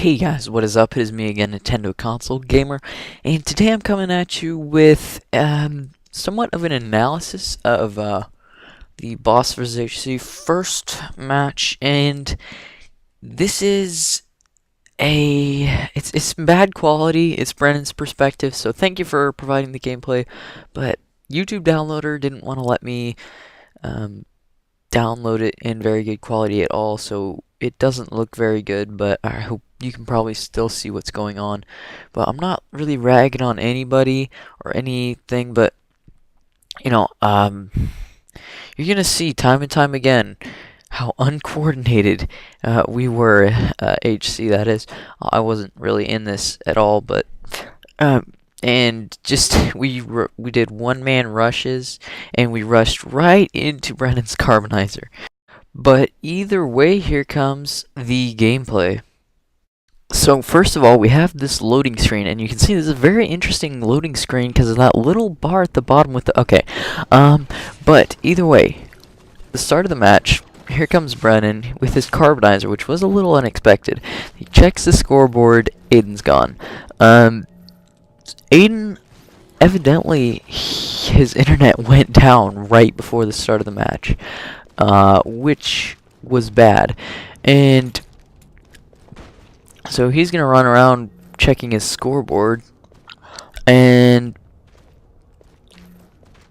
Hey guys, what is up? It is me again, Nintendo Console Gamer, and today I'm coming at you with somewhat of an analysis of the Boss vs HC first match, and this is it's bad quality. It's Brennan's perspective, so thank you for providing the gameplay, but YouTube downloader didn't want to let me download it in very good quality at all, so it doesn't look very good, but I hope you can probably still see what's going on. But I'm not really ragging on anybody or anything, but you know, you're gonna see time and time again how uncoordinated we were, HC that is. I wasn't really in this at all, but and just we did one-man rushes, and we rushed right into Brennan's carbonizer. But either way, here comes the gameplay. So first of all, we have this loading screen, and you can see this is a very interesting loading screen because of that little bar at the bottom with the but either way, the start of the match. Here comes Brennan with his carbonizer, which was a little unexpected. He checks the scoreboard. Aiden's gone. Aiden, evidently, his internet went down right before the start of the match, which was bad. And so he's gonna run around checking his scoreboard, and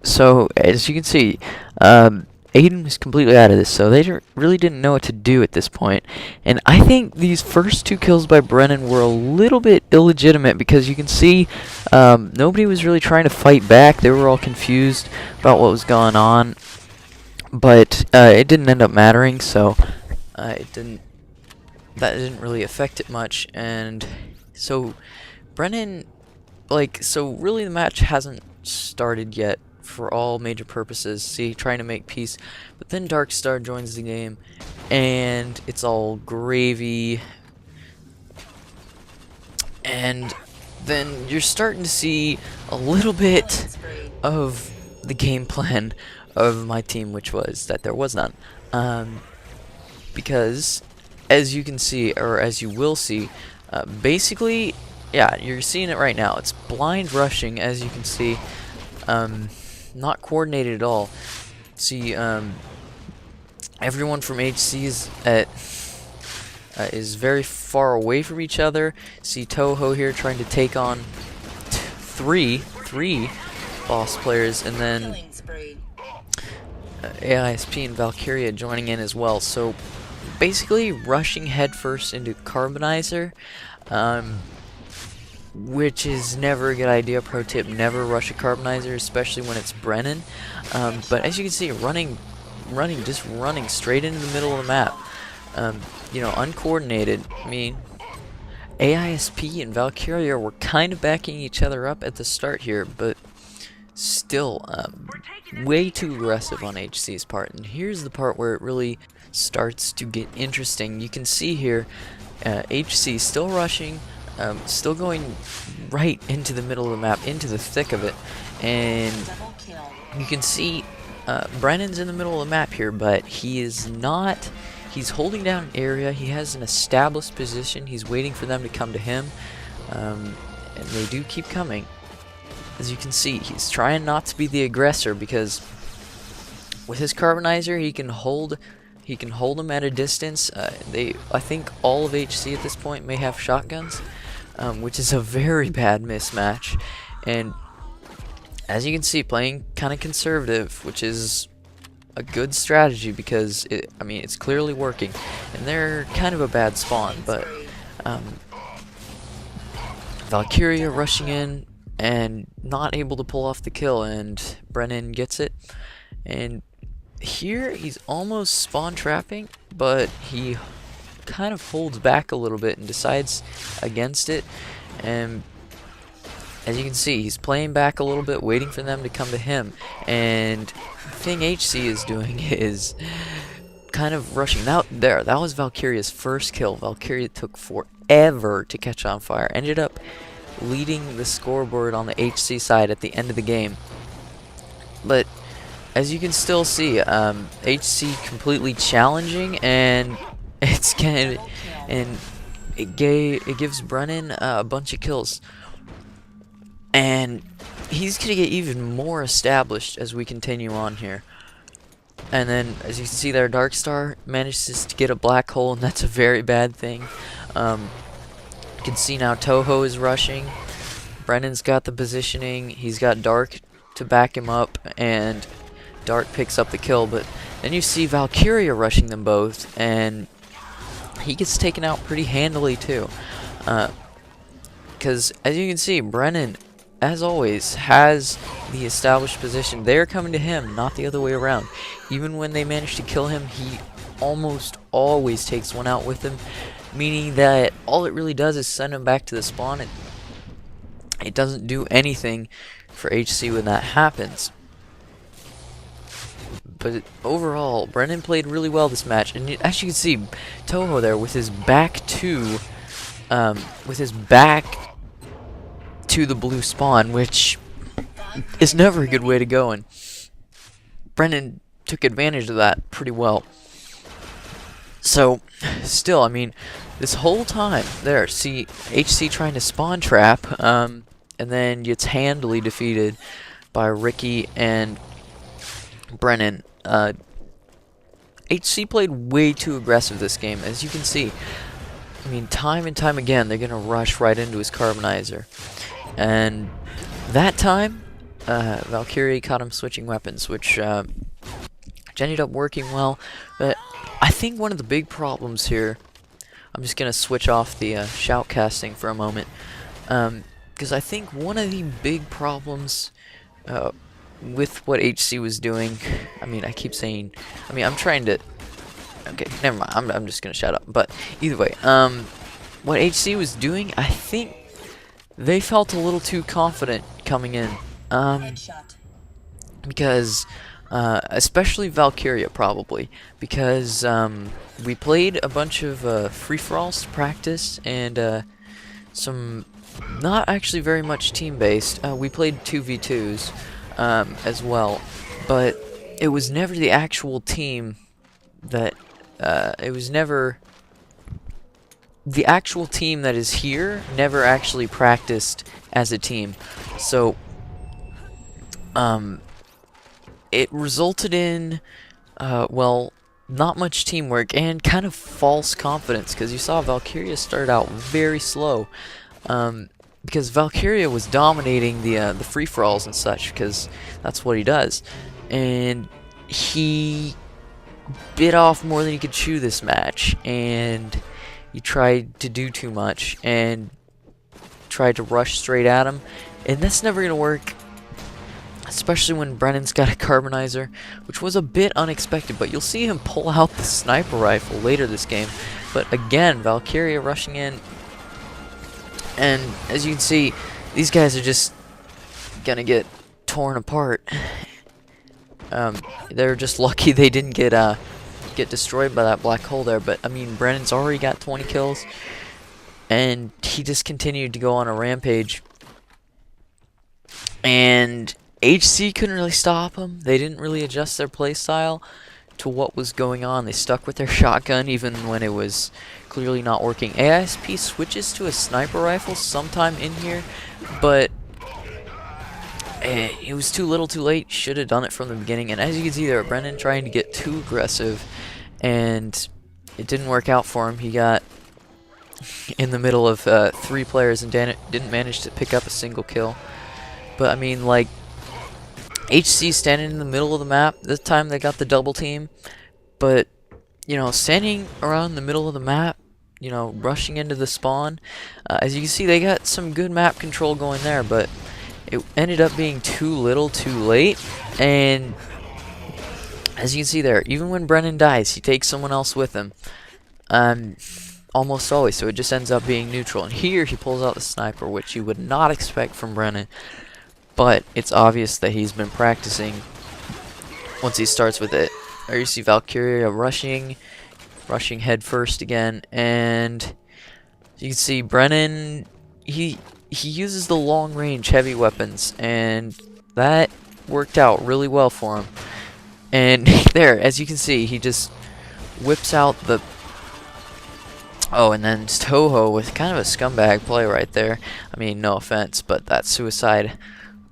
so as you can see, Aiden is completely out of this, so they really didn't know what to do at this point. And I think these first two kills by Brennan were a little bit illegitimate because you can see nobody was really trying to fight back. They were all confused about what was going on, but it didn't end up mattering, so that didn't really affect it much. And so Brennan, so really the match hasn't started yet for all major purposes. See, trying to make peace, but then Darkstar joins the game, and it's all gravy. And then you're starting to see a little bit of the game plan of my team, which was that there was none. Because as you can see, or as you will see, basically, yeah, you're seeing it right now. It's blind rushing, as you can see. Not coordinated at all. See, everyone from HC is very far away from each other. See Toho here trying to take on three boss players, and then AISP and Valkyria joining in as well. So basically rushing headfirst into Carbonizer, which is never a good idea. Pro tip, never rush a Carbonizer, especially when it's Brennan. But as you can see, running straight into the middle of the map. You know, uncoordinated. I mean, AISP and Valkyria were kind of backing each other up at the start here, but still, way too aggressive on HC's part. And here's the part where it really starts to get interesting. You can see here, HC still rushing, still going right into the middle of the map, into the thick of it, and you can see Brennan's in the middle of the map here, but he is not. He's holding down an area. He has an established position. He's waiting for them to come to him, and they do keep coming. As you can see, he's trying not to be the aggressor, because with his Carbonizer he can hold them at a distance. I think all of HC at this point may have shotguns, which is a very bad mismatch. And as you can see, playing kind of conservative, which is a good strategy because it's clearly working. And they're kind of a bad spawn, but Valkyria rushing in and not able to pull off the kill, and Brennan gets it. And here he's almost spawn trapping, but he kind of holds back a little bit and decides against it. And as you can see, he's playing back a little bit, waiting for them to come to him. And the thing HC is doing is kind of rushing. Now that was Valkyria's first kill. Valkyria took forever to catch on fire. Ended up leading the scoreboard on the HC side at the end of the game. But as you can still see, HC completely challenging, and it's kind of, and it gives Brennan a bunch of kills, and he's gonna get even more established as we continue on here. And then, as you can see there, Darkstar manages to get a black hole, and that's a very bad thing. You can see now Toho is rushing. Brennan's got the positioning. He's got Dark to back him up, and Dark picks up the kill. But then you see Valkyria rushing them both, and he gets taken out pretty handily too. Because, as you can see, Brennan, as always, has the established position. They're coming to him, not the other way around. Even when they manage to kill him, he almost always takes one out with him, meaning that all it really does is send him back to the spawn. It doesn't do anything for HC when that happens. But overall, Brennan played really well this match, and as you can see, Toho there with his back to the blue spawn, which is never a good way to go, and Brennan took advantage of that pretty well. So, still, I mean, this whole time, there, see HC trying to spawn trap, and then gets handily defeated by Ricky and Brennan. HC played way too aggressive this game, as you can see. I mean, time and time again, they're gonna rush right into his carbonizer. And that time, Valkyrie caught him switching weapons, which ended up working well. But I think one of the big problems here, I'm just going to switch off the shoutcasting for a moment, because I think one of the big problems with what HC was doing, I mean, I keep saying, I mean, I'm trying to, okay, never mind, I'm just going to shut up. But either way, what HC was doing, I think they felt a little too confident coming in, because, especially Valkyria probably, because we played a bunch of free-for-alls to practice, and some not actually very much team-based. We played 2v2s as well, but it was never the actual team that, it was never... The actual team that is here never actually practiced as a team, so it resulted in well, not much teamwork and kind of false confidence, because you saw Valkyria started out very slow, because Valkyria was dominating the free-for-alls and such, because that's what he does, and he bit off more than he could chew this match, and he tried to do too much and tried to rush straight at him, and that's never going to work, especially when Brennan's got a carbonizer, which was a bit unexpected. But you'll see him pull out the sniper rifle later this game. But again, Valkyria rushing in, and as you can see, these guys are just going to get torn apart. They're just lucky they didn't get destroyed by that black hole there. But I mean, Brennan's already got 20 kills, and he just continued to go on a rampage, and HC couldn't really stop him. They didn't really adjust their playstyle to what was going on. They stuck with their shotgun even when it was clearly not working. AISP switches to a sniper rifle sometime in here, but it was too little too late. Should have done it from the beginning. And as you can see there, Brennan trying to get too aggressive, and it didn't work out for him. He got in the middle of 3 players and didn't manage to pick up a single kill. But I mean, like, HC standing in the middle of the map. This time they got the double team, but you know, standing around the middle of the map, you know, rushing into the spawn, as you can see, they got some good map control going there, but it ended up being too little too late. And as you can see there, even when Brennan dies, he takes someone else with him, almost always, so it just ends up being neutral. And here he pulls out the sniper, which you would not expect from Brennan, but it's obvious that he's been practicing once he starts with it. There you see Valkyria rushing head first again, and you can see Brennan, he uses the long range heavy weapons, and that worked out really well for him. And there, as you can see, he just whips out the Oh, and then Toho with kind of a scumbag play right there. I mean, no offense, but that's suicide.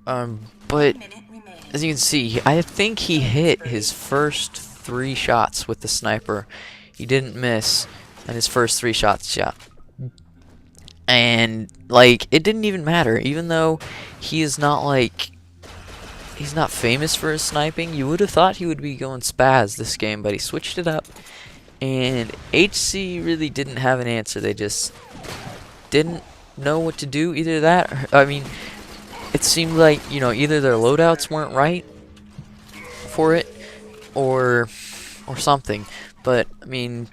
But as you can see, I think he hit his first 3 shots with the sniper. He didn't miss, and his first 3 shots shot. And like, it didn't even matter, even though he is not like, he's not famous for his sniping. You would have thought he would be going spaz this game, but he switched it up. And HC really didn't have an answer. They just didn't know what to do. Either that, or, I mean, it seemed like, you know, either their loadouts weren't right for it, or something. But I mean,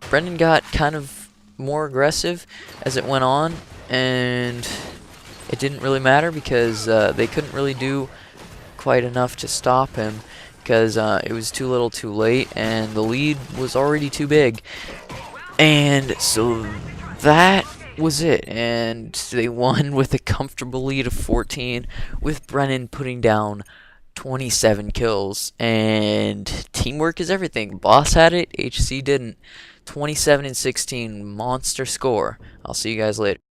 Brendan got kind of more aggressive as it went on, and it didn't really matter because they couldn't really do quite enough to stop him, because it was too little too late, and the lead was already too big. And so that was it, and they won with a comfortable lead of 14, with Brennan putting down 27 kills. And teamwork is everything. Boss had it, HC didn't. 27 and 16, monster score. I'll see you guys later.